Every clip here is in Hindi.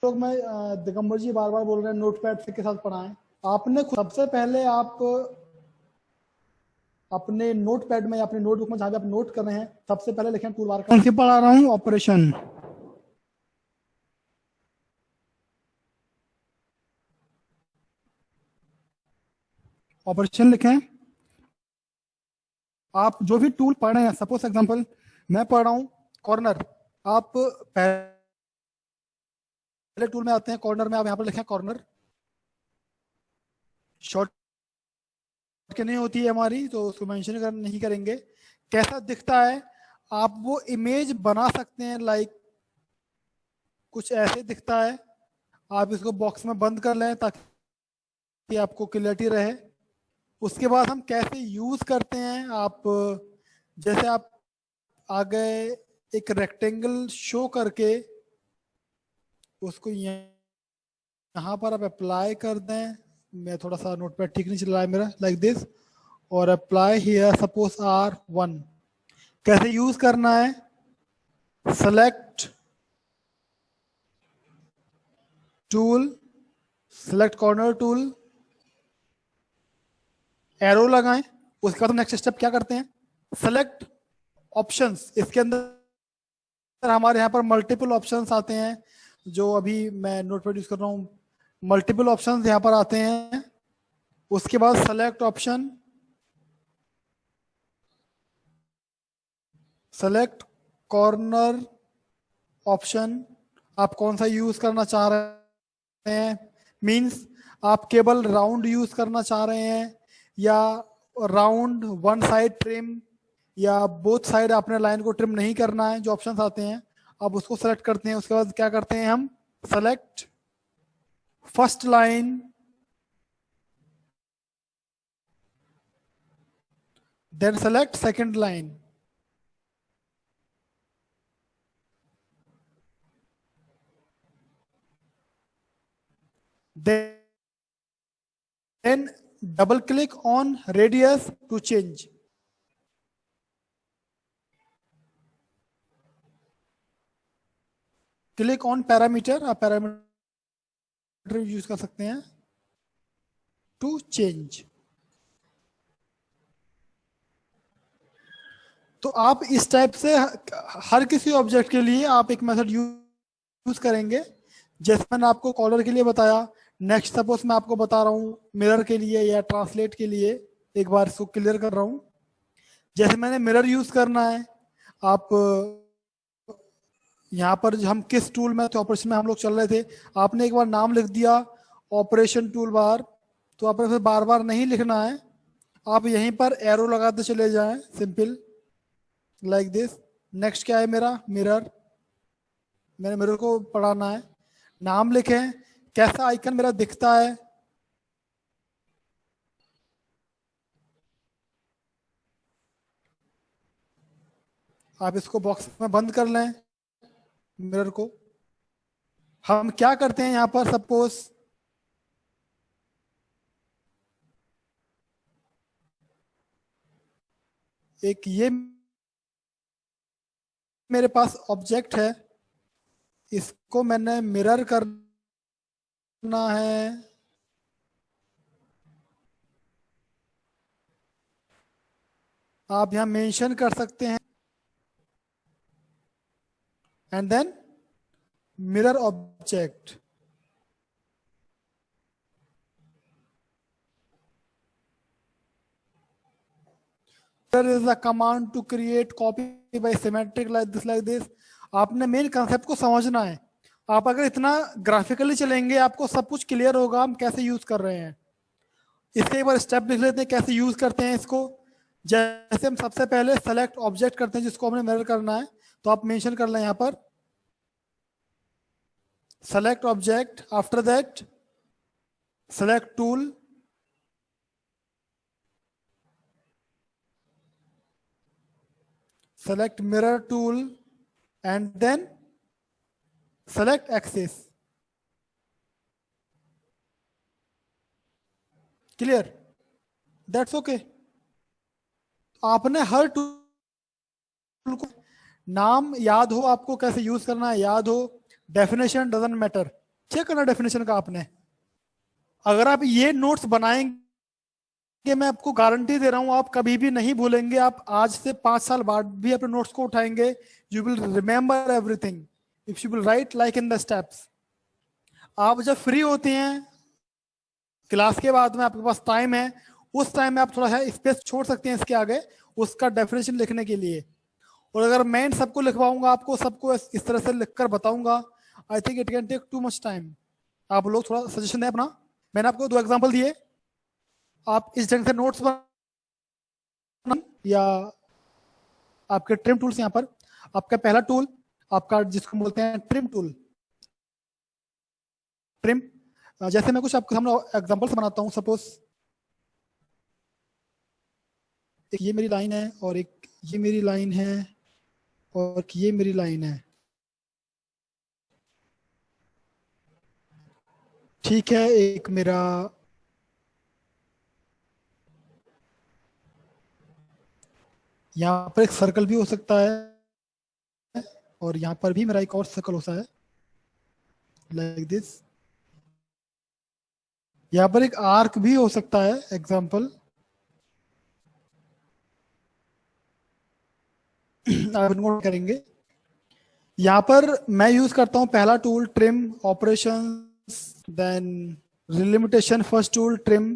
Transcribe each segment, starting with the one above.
लोग मैं दिगंबर जी बार बार बोल रहे हैं नोटपैड से के साथ पढ़ाएं। आपने सबसे पहले आप अपने नोटपैड में या अपने नोटबुक में जहां भी आप नोट कर रहे हैं सबसे पहले लिखें टूल बार का। कौन सी पढ़ा रहा हूं? ऑपरेशन। ऑपरेशन लिखें। आप जो भी टूल पढ़ रहे हैं, सपोज एग्जांपल मैं पढ़ रहा हूं कॉर्नर, आप पहले टूल में आते हैं कॉर्नर में, आप यहां पर लिखें कॉर्नर। शॉर्ट के नहीं होती है हमारी तो उसको मेंशन नहीं करेंगे। कैसा दिखता है आप वो इमेज बना सकते हैं, लाइक कुछ ऐसे दिखता है। आप इसको बॉक्स में बंद कर लें ताकि आपको क्लियरिटी रहे। उसके बाद हम कैसे यूज करते हैं, आप जैसे आप आ गए एक रेक्टेंगल शो करके उसको यहाँ पर आप अप्लाई कर दें। मैं थोड़ा सा नोटपैड ठीक नहीं चल रहा है मेरा, लाइक दिस, और अप्लाई हियर सपोज R1। कैसे यूज करना है? Select tool, select corner tool, arrow लगाएं। उसके बाद हम नेक्स्ट स्टेप क्या करते हैं? Select options. इसके अंदर हमारे यहाँ पर मल्टीपल ऑप्शंस आते हैं, जो अभी मैं नोटपैड यूज कर रहा हूँ। मल्टीपल ऑप्शंस यहाँ पर आते हैं। उसके बाद select option, select corner option. आप कौन सा यूज करना चाह रहे हैं? मींस आप केवल राउंड यूज करना चाह रहे हैं या राउंड वन साइड ट्रिम, या बोथ साइड आपने लाइन को ट्रिम नहीं करना है। जो ऑप्शंस आते हैं आप उसको सेलेक्ट करते हैं। उसके बाद क्या करते हैं हम? Select first line, then select second line. then double click on radius to change. Click on parameter, आप पैरामीटर यूज कर सकते हैं टू चेंज। तो आप इस टाइप से हर किसी ऑब्जेक्ट के लिए आप एक मेथड यूज करेंगे। जैसे मैंने आपको कॉलर के लिए बताया, नेक्स्ट सपोज मैं आपको बता रहा हूँ मिरर के लिए या ट्रांसलेट के लिए। एक बार इसको क्लियर कर रहा हूँ। जैसे मैंने मिरर यूज करना है, आप यहाँ पर हम किस टूल में थे, ऑपरेशन में हम लोग चल रहे थे। आपने एक बार नाम लिख दिया ऑपरेशन टूल बार, तो आपने फिर बार बार नहीं लिखना है। आप यहीं पर एरो लगाते चले जाएं, सिंपल लाइक दिस। नेक्स्ट क्या है मेरा? मिरर। मैंने मिरर को पढ़ाना है। नाम लिखें, कैसा आइकन मेरा दिखता है। आप इसको बॉक्स में बंद कर लें मिरर को। हम क्या करते हैं यहाँ पर, सपोज एक ये मेरे पास ऑब्जेक्ट है, इसको मैंने मिरर करना है। आप यहां मेंशन कर सकते हैं and then mirror object. There is a command to create copy by symmetric like this। आपने मेन कंसेप्ट को समझना है। आप अगर इतना ग्राफिकली चलेंगे आपको सब कुछ क्लियर होगा हम कैसे यूज कर रहे हैं। इसके एक बार स्टेप लिख लेते हैं कैसे यूज करते हैं इसको। जैसे हम सबसे पहले सेलेक्ट ऑब्जेक्ट करते हैं जिसको हमने मिरर करना है, तो आप मेंशन कर लें यहाँ पर select object. After that select tool, select mirror tool, and then select axis। Clear? That's okay. आपने हर टूल को नाम याद हो, आपको कैसे यूज करना है याद हो। Definition doesn't matter. चेक करना डेफिनेशन का आपने। अगर आप ये नोट्स बनाएंगे, मैं आपको गारंटी दे रहा हूं आप कभी भी नहीं भूलेंगे। आप आज से 5 साल बाद भी अपने नोट्स को उठाएंगे, you will remember everything if you will write like in the steps. आप जब फ्री होते हैं क्लास के बाद में, आपके पास टाइम है, उस टाइम में आप थोड़ा सा स्पेस छोड़ सकते हैं इसके आगे उसका डेफिनेशन लिखने के लिए। और अगर मैं इन सबको लिखवाऊंगा, आपको सबको इस तरह से लिखकर बताऊंगा, I think it can take too much time. आप लोग थोड़ा सजेशन दें अपना। मैंने आपको 2 एग्जांपल दिए, आप इस ढंग से नोट्स या आपके ट्रिम टूल्स यहाँ पर। आपका पहला टूल आपका जिसको बोलते हैं ट्रिम टूल। ट्रिम जैसे मैं कुछ आपके सामने एग्जांपल्स बनाता हूँ। सपोज एक ये मेरी लाइन है और एक ये मेरी लाइन है और ये मेरी लाइन है, ठीक है। एक मेरा यहाँ पर एक सर्कल भी हो सकता है और यहाँ पर भी मेरा एक और सर्कल हो सकता है लाइक दिस। यहाँ पर एक आर्क भी हो सकता है एग्जाम्पल। आप नोट करेंगे। यहाँ पर मैं यूज करता हूँ पहला tool trim operations, then relimitation. First tool trim.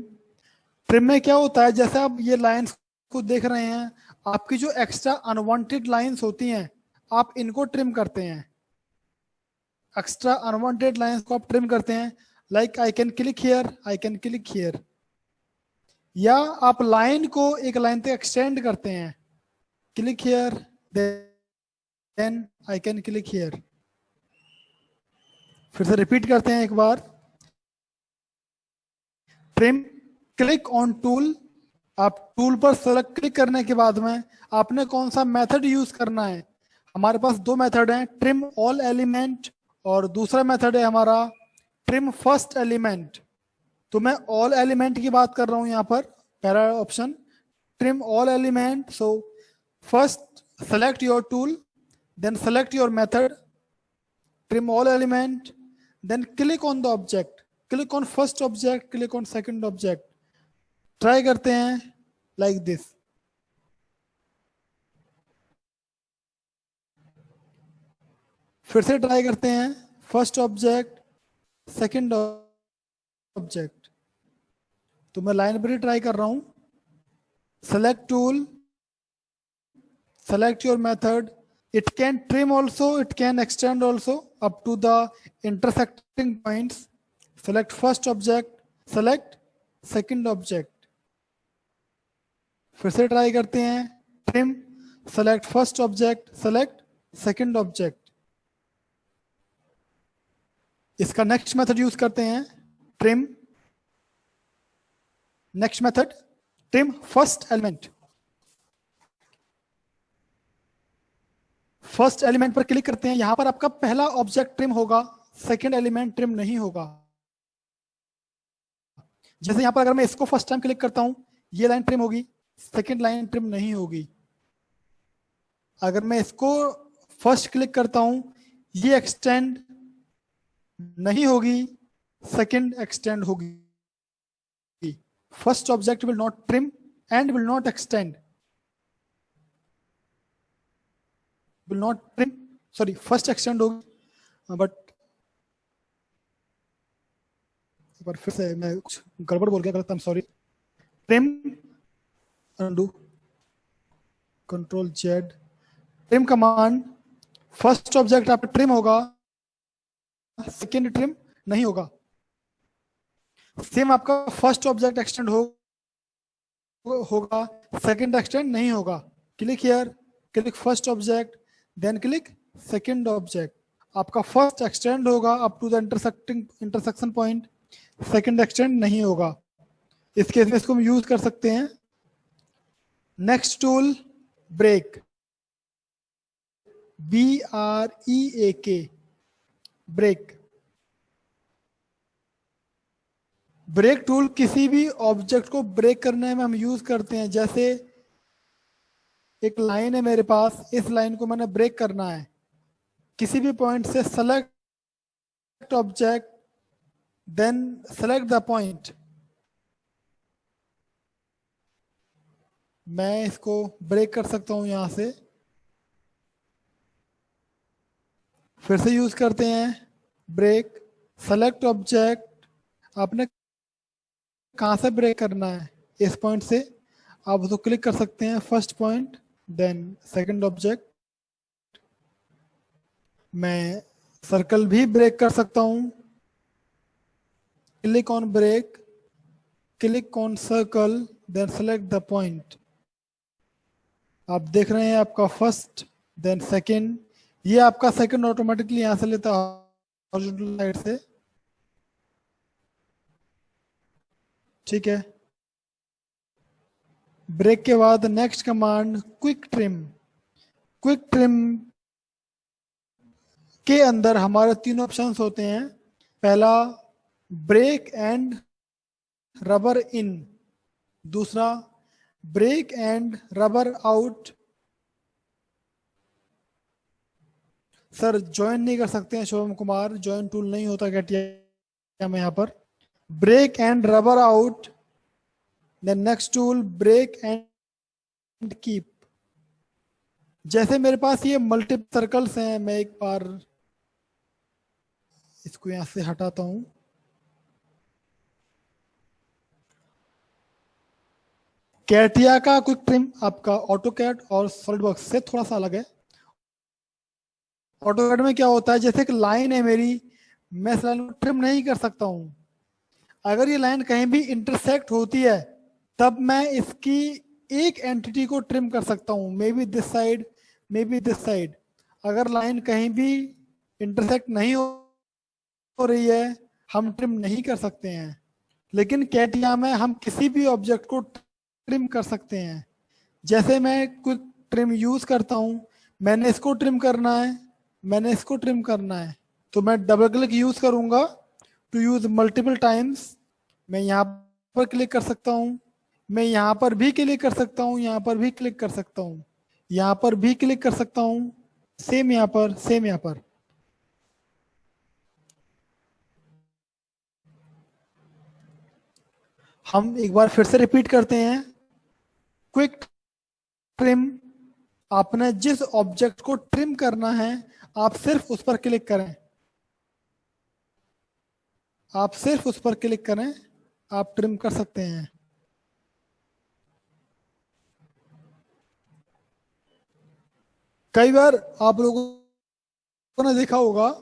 Trim में क्या होता है, जैसे आप ये लाइंस को देख रहे हैं, आपकी जो एक्स्ट्रा अनवांटेड लाइंस होती हैं आप इनको ट्रिम करते हैं। एक्स्ट्रा अनवांटेड लाइंस को आप ट्रिम करते हैं, like I can click here, I can click here. या आप लाइन को एक लाइन तक एक्सटेंड करते हैं, click here then I can click here. फिर से रिपीट करते हैं एक बार। Trim, click on tool. आप टूल पर सेलेक्ट क्लिक करने के बाद में आपने कौन सा मेथड यूज करना है। हमारे पास 2 मेथड हैं, ट्रिम ऑल एलिमेंट और दूसरा मेथड है हमारा ट्रिम फर्स्ट एलिमेंट। तो मैं ऑल एलिमेंट की बात कर रहा हूं यहां पर। पहला option trim all element. So first select your tool, then select your method trim all element, then click on the object, click on first object, click on second object। Try करते हैं like this। फिर से ट्राई करते हैं, फर्स्ट ऑब्जेक्ट सेकंड ऑब्जेक्ट। तो मैं लाइन पर ही ट्राई कर रहा हूं। Select tool, select your method, it can trim also, it can extend also up to the intersecting points। select first object, select second object। फिर से ट्राई करते हैं, trim, select first object, select second object। इसका नेक्स्ट मेथड यूज करते हैं, trim, next method trim first element। First element पर क्लिक करते हैं, यहां पर आपका पहला ऑब्जेक्ट ट्रिम होगा, सेकंड एलिमेंट ट्रिम नहीं होगा। जैसे यहां पर अगर मैं इसको फर्स्ट टाइम क्लिक करता हूं, ये लाइन ट्रिम होगी, सेकंड लाइन ट्रिम नहीं होगी। अगर मैं इसको फर्स्ट क्लिक करता हूं, ये एक्सटेंड नहीं होगी, सेकंड एक्सटेंड होगी। First object will not trim and will not extend, will not trim, sorry first extend होगी। बट एक बार फिर से मैं कुछ गड़बड़ बोल गया, गलत, I am sorry. Trim, undo, control Z, trim command. First object आपका ट्रिम होगा, सेकेंड ट्रिम नहीं होगा। सेम आपका फर्स्ट ऑब्जेक्ट एक्सटेंड होगा, सेकेंड एक्सटेंड नहीं होगा। Click here, click first object, then click second object. आपका फर्स्ट एक्सटेंड होगा up to the intersection point, second extend नहीं होगा। इस केस में इसको हम यूज कर सकते हैं। Next tool break, BREAK, break. Break tool किसी भी ऑब्जेक्ट को ब्रेक करने में हम यूज करते हैं। जैसे एक लाइन है मेरे पास, इस लाइन को मैंने ब्रेक करना है, किसी भी पॉइंट से select object, then select the point. मैं इसको ब्रेक कर सकता हूं यहां से, फिर से यूज करते हैं ब्रेक, सेलेक्ट ऑब्जेक्ट। आपने कहां से ब्रेक करना है, इस पॉइंट से आप उसको क्लिक कर सकते हैं, first point, then second object. मैं सर्कल भी ब्रेक कर सकता हूं, click on break, click on circle, then select the point. आप देख रहे हैं आपका फर्स्ट, देन सेकंड, ये आपका सेकंड ऑटोमेटिकली यहां से लेता है हॉरिजॉन्टल साइड से। ठीक है, ब्रेक के बाद next command quick trim. Quick trim के अंदर हमारे तीन ऑप्शंस होते हैं। पहला ब्रेक एंड रबर इन, दूसरा break and rubber out. Sir join नहीं कर सकते हैं शुभम कुमार, ज्वाइन टूल नहीं होता कैटिया में यहाँ पर। Break and rubber out, then next tool break and keep. जैसे मेरे पास ये मल्टीपल सर्कल्स हैं, मैं एक बार इसको यहां से हटाता हूं। कैटिया का क्विक ट्रिम आपका ऑटोकैड और सॉलिडवर्क्स से थोड़ा सा अलग है। ऑटोकैड में क्या होता है, जैसे एक लाइन है मेरी, मैं इस लाइन को ट्रिम नहीं कर सकता हूं। अगर ये लाइन कहीं भी इंटरसेक्ट होती है तब मैं इसकी एक एंटिटी को ट्रिम कर सकता हूं, may be this side, may be this side. अगर लाइन कहीं भी इंटरसेक्ट नहीं हो रही है हम ट्रिम नहीं कर सकते हैं। लेकिन कैटिया में हम किसी भी ऑब्जेक्ट को ट्रिम कर सकते हैं। जैसे मैं क्विक ट्रिम यूज करता हूं, मैंने इसको ट्रिम करना है, मैंने इसको ट्रिम करना है, तो मैं डबल क्लिक यूज करूंगा टू यूज मल्टीपल टाइम्स। मैं यहाँ पर क्लिक कर सकता हूँ, मैं यहाँ पर भी क्लिक कर सकता हूँ, यहाँ पर भी क्लिक कर सकता हूँ, यहाँ पर भी क्लिक कर सकता हूँ, सेम यहाँ पर, सेम यहाँ पर। हम एक बार फिर से रिपीट करते हैं। क्विक ट्रिम, आपने जिस ऑब्जेक्ट को ट्रिम करना है आप सिर्फ उस पर क्लिक करें, आप सिर्फ उस पर क्लिक करें, आप ट्रिम कर सकते हैं। कई बार आप लोगों ने देखा होगा,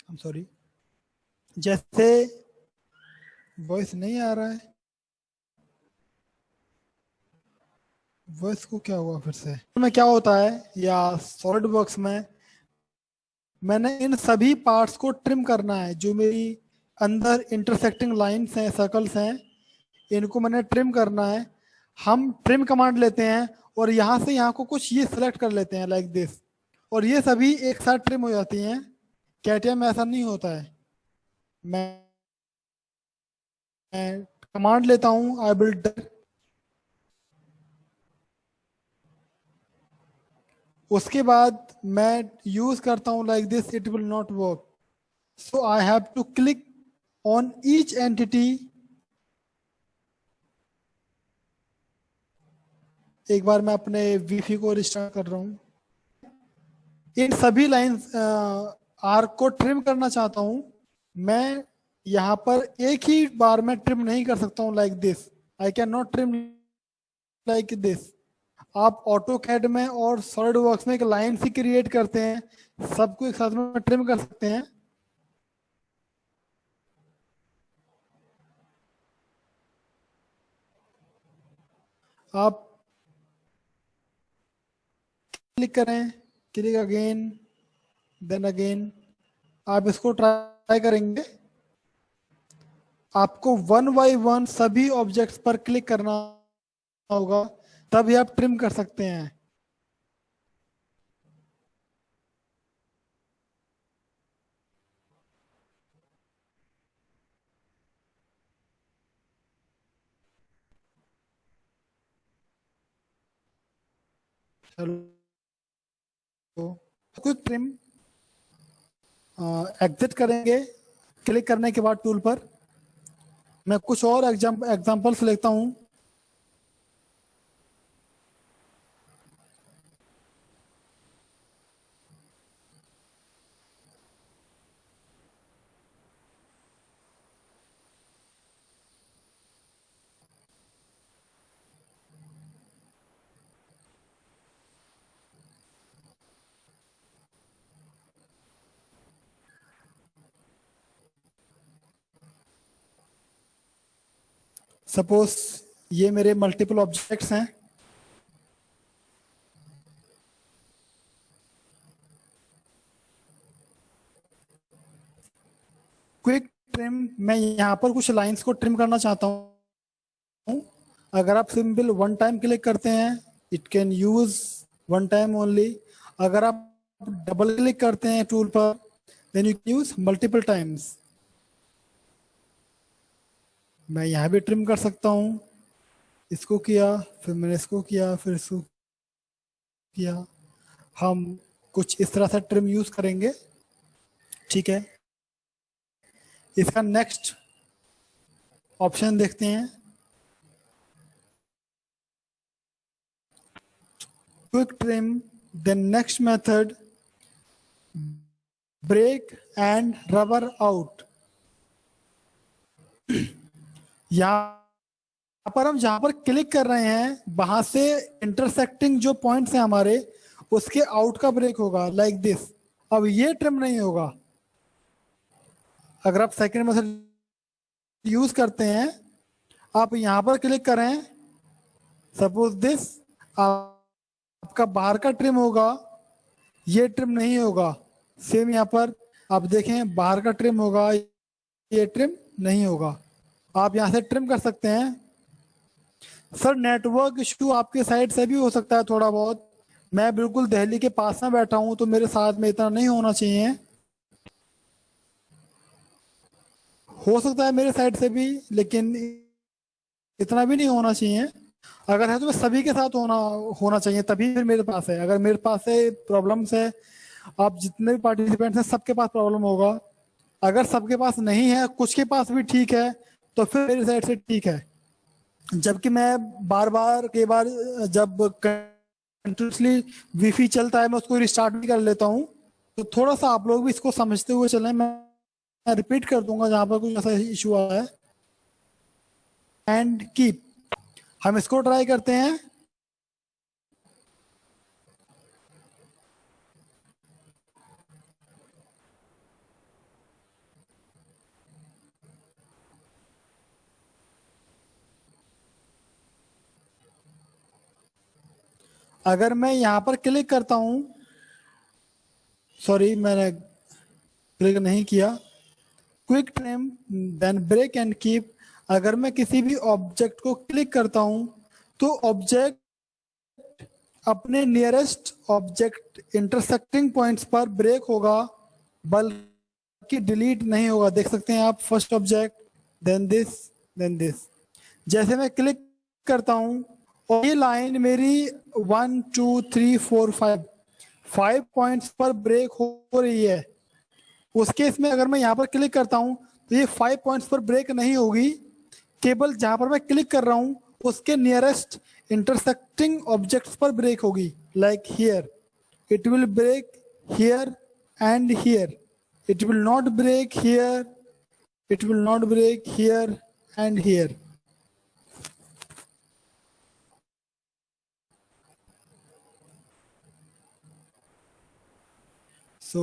I'm सॉरी, जैसे वॉइस नहीं आ रहा है, वॉइस को क्या हुआ फिर से में क्या होता है, या सॉलिड वर्क्स में मैंने इन सभी पार्ट्स को ट्रिम करना है, जो मेरी अंदर इंटरसेक्टिंग लाइंस हैं, सर्कल्स हैं, इनको मैंने ट्रिम करना है। हम ट्रिम कमांड लेते हैं और यहाँ से यहाँ को कुछ ये सिलेक्ट कर लेते हैं लाइक दिस, और ये सभी एक साथ ट्रिम हो जाती हैं। कैटिया में ऐसा नहीं होता है। मैं कमांड लेता हूँ आई विल, उसके बाद मैं यूज करता हूँ like this, it will not work, so I have to click on each entity. एक बार मैं अपने वीफी को रिस्टार्ट कर रहा हूँ। इन सभी लाइंस आर्क को ट्रिम करना चाहता हूँ मैं, यहाँ पर एक ही बार में ट्रिम नहीं कर सकता हूँ like this, I can not trim like this. आप ऑटो कैड में और सॉलिड वर्क्स में एक लाइन सी क्रिएट करते हैं, सबको एक साथ में ट्रिम कर सकते हैं। आप क्लिक करें, क्लिक अगेन, देन अगेन, आप इसको ट्राई करेंगे, आपको वन बाय वन सभी ऑब्जेक्ट्स पर क्लिक करना होगा, तभी आप ट्रिम कर सकते हैं। क्विक ट्रिम एग्जिट करेंगे क्लिक करने के बाद टूल पर। मैं कुछ और एग्जांपल्स लेता हूं। सपोज ये मेरे मल्टीपल ऑब्जेक्ट्स हैं। क्विक ट्रिम, मैं यहाँ पर कुछ लाइंस को ट्रिम करना चाहता हूँ। अगर आप सिंपल वन टाइम क्लिक करते हैं, it can use one time only. अगर आप डबल क्लिक करते हैं टूल पर, then you can use multiple times. मैं यहाँ भी ट्रिम कर सकता हूँ। इसको किया, फिर मैंने इसको किया, फिर इसको किया। हम कुछ इस तरह से ट्रिम यूज करेंगे। ठीक है, इसका नेक्स्ट ऑप्शन देखते हैं। Quick trim, then next method break and rubber out. यहाँ पर हम जहां पर क्लिक कर रहे हैं वहां से इंटरसेक्टिंग जो पॉइंट्स हैं हमारे, उसके आउट का ब्रेक होगा लाइक दिस। अब ये ट्रिम नहीं होगा। अगर आप सेकंड मेथड यूज करते हैं, आप यहां पर क्लिक करें, सपोज दिस, आपका बाहर का ट्रिम होगा, ये ट्रिम नहीं होगा। सेम यहाँ पर आप देखें, बाहर का ट्रिम होगा, ये ट्रिम नहीं होगा। आप यहाँ से ट्रिम कर सकते हैं। सर नेटवर्क इशू आपके साइड से भी हो सकता है थोड़ा बहुत। मैं बिल्कुल दिल्ली के पास में बैठा हूँ, तो मेरे साथ में इतना नहीं होना चाहिए। हो सकता है मेरे साइड से भी, लेकिन इतना भी नहीं होना चाहिए। अगर है तो सभी के साथ होना होना चाहिए, तभी फिर मेरे पास है। अगर मेरे पास है प्रॉब्लम्स है, आप जितने भी पार्टिसिपेंट्स हैं सबके पास प्रॉब्लम होगा। अगर सबके पास नहीं है, कुछ के पास भी ठीक है, तो फिर मेरी साइड से ठीक है। जबकि मैं बार बार कई बार जब कंटिन्यूसली वाईफाई चलता है, मैं उसको रिस्टार्ट भी कर लेता हूँ। तो थोड़ा सा आप लोग भी इसको समझते हुए चलें। मैं रिपीट कर दूंगा जहां पर कुछ ऐसा इशू आया है। एंड कीप, हम इसको ट्राई करते हैं। अगर मैं यहां पर क्लिक करता हूं, सॉरी मैंने क्लिक नहीं किया। Quick trim, then break and keep. अगर मैं किसी भी ऑब्जेक्ट को क्लिक करता हूं, तो ऑब्जेक्ट अपने नियरेस्ट ऑब्जेक्ट इंटरसेक्टिंग पॉइंट्स पर ब्रेक होगा, बल्कि डिलीट नहीं होगा। देख सकते हैं आप, first object, then this, then this. जैसे मैं क्लिक करता हूं और ये लाइन मेरी 1 2 3 4 5 5 पॉइंट्स पर ब्रेक हो रही है। उस केस में अगर मैं यहाँ पर क्लिक करता हूँ, तो ये 5 पॉइंट्स पर ब्रेक नहीं होगी। केवल जहां पर मैं क्लिक कर रहा हूँ उसके नियरेस्ट इंटरसेक्टिंग ऑब्जेक्ट्स पर ब्रेक होगी। Like here, it will break here and here. It will not break here, it will not break here and here. So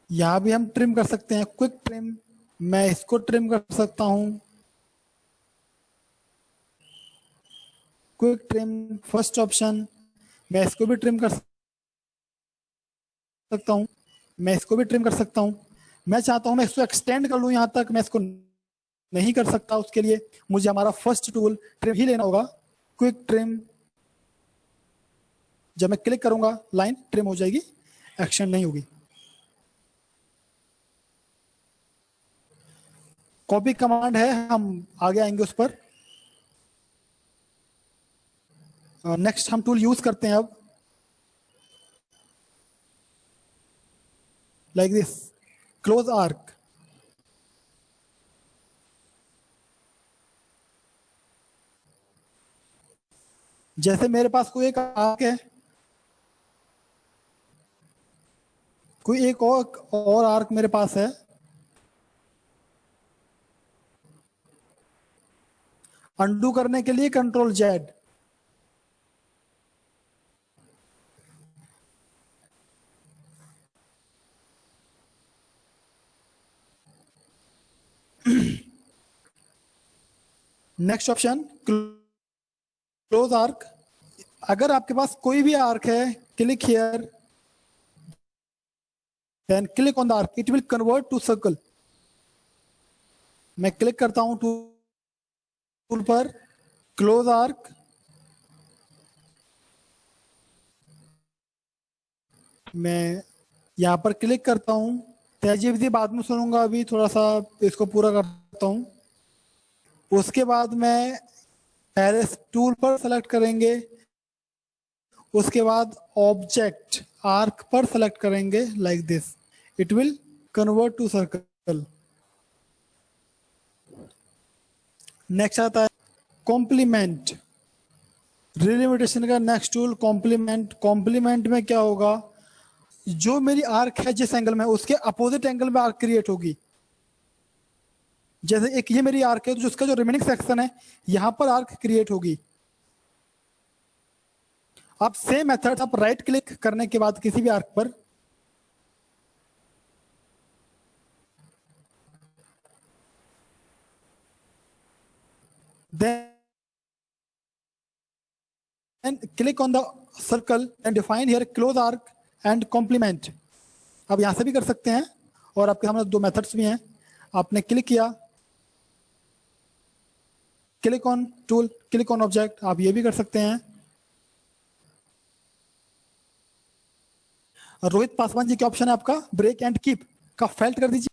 यहाँ भी हम ट्रिम कर सकते हैं। क्विक ट्रिम, मैं इसको ट्रिम कर सकता हूँ। क्विक ट्रिम फर्स्ट ऑप्शन, मैं इसको भी ट्रिम कर सकता हूँ। मैं इसको भी ट्रिम कर सकता हूँ। मैं चाहता हूँ मैं इसको एक्सटेंड कर लूँ यहाँ तक, मैं इसको नहीं कर सकता। उसके लिए मुझे हमारा फर्स्ट टूल ट्रिम ही लेना होगा। क्विक ट्रिम, जब मैं क्लिक करूंगा लाइन ट्रिम हो जाएगी, एक्शन नहीं होगी। कॉपी कमांड है, हम आगे आएंगे उस पर। नेक्स्ट हम टूल यूज करते हैं अब, लाइक दिस, क्लोज आर्क। जैसे मेरे पास कोई एक आर्क है, कोई एक और आर्क मेरे पास है, अंडू करने के लिए control Z. Next option, close arc. अगर आपके पास कोई भी आर्क है, click here, then click on the arc, it will convert to circle. मैं क्लिक करता हूं टूल पर, क्लोज आर्क, मैं यहां पर क्लिक करता हूं। तेजी बाद में सुनूंगा, अभी थोड़ा सा इसको पूरा करता हूं। उसके बाद मैं एरेस टूल पर सेलेक्ट करेंगे, उसके बाद ऑब्जेक्ट आर्क पर सेलेक्ट करेंगे, like this, it will convert to circle. Next आता है कॉम्प्लीमेंट, रिलिमिटेशन का नेक्स्ट टूल कॉम्प्लीमेंट। कॉम्प्लीमेंट में क्या होगा, जो मेरी आर्क है जिस एंगल में, उसके अपोजिट एंगल में आर्क क्रिएट होगी। जैसे एक ये मेरी आर्क है, तो उसका जो रिमेनिंग सेक्शन है यहां पर आर्क क्रिएट होगी। आप सेम मेथड, आप राइट क्लिक करने के बाद किसी भी आर्क पर, then click on the circle and define here close arc and complement। आप यहां से भी कर सकते हैं, और आपके सामने दो मेथड्स भी हैं। आपने क्लिक किया, click on tool, click on object, आप ये भी कर सकते हैं। रोहित पासवान जी का ऑप्शन है आपका ब्रेक एंड कीप का, फेल्ट कर दीजिए।